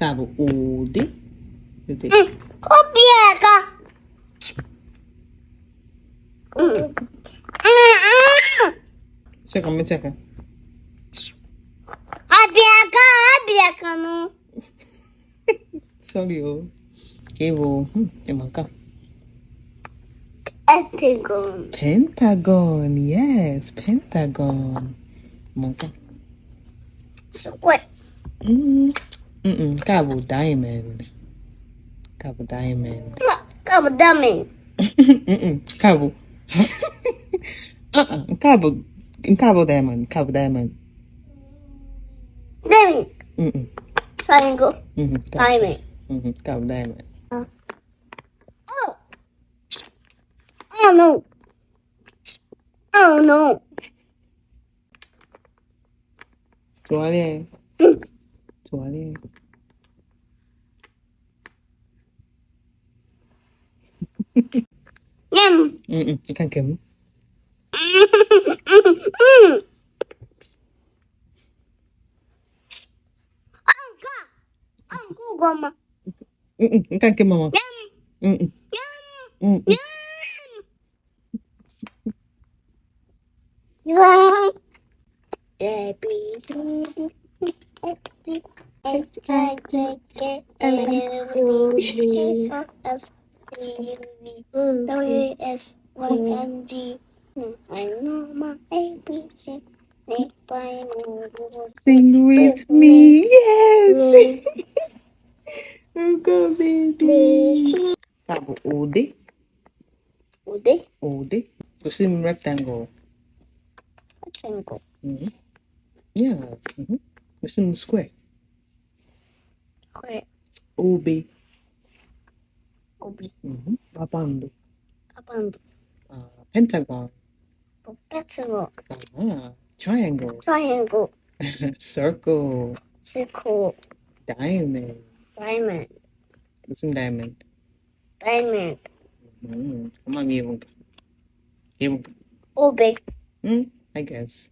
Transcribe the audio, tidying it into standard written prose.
Cabo Udi. Copiega. Checa. Abiaca, não. Sorry, oh. Cabo. Emanka. Pentagon, yes. Pentagon. Emanka. Square. Cabo Diamond. Cabo Diamond. Cabo Diamond. Cabo. Cabo Diamond. Cabo Diamond. Diamond. Triangle. Diamond. Cabo Diamond. Oh no. Oh no. Toalha. Toalha. Yum. Ikan kem. Goma. Ikan kem mama. Yum. A B C D F G H I J K L M N O P S T U V W X Y and Z. I know my ABC. Sing with me, yes. Go, baby. Cabo Udi. Udi. Gusto rectangle. Rectangle. Yeah. Gusto square. Square. Ubi. Obi. Abando. Abando. Pentagon. Pentagon. Triangle. Triangle. Circle. Circle. Diamond. Diamond. Gusto diamond. Diamond. Come on, Evon. Obi. I guess.